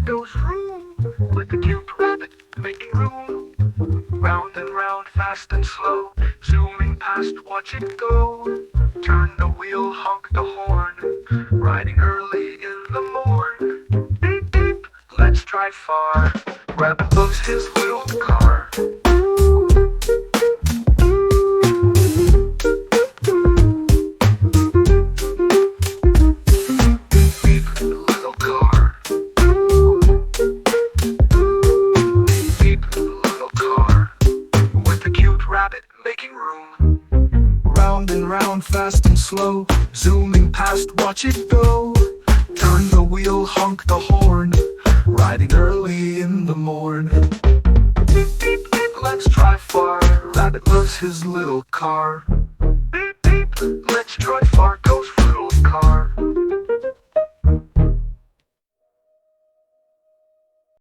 goes vroom, with the cute rabbit making room. Round and round, fast and slow, zooming past, watch it go. Turn the wheel, honk the horn, riding early in the morn. Beep beep, let's drive far. Rabbit loves his little car. Beep, little car. Beep, little car, with the cute rabbit making room. Round and round, fast and slow, zooming past, watch it go. Turn the wheel, honk the horn, riding early in the morn. Beep, beep, beep, let's drive far. Rabbit loves his little car. Beep, beep, let's drive far, goes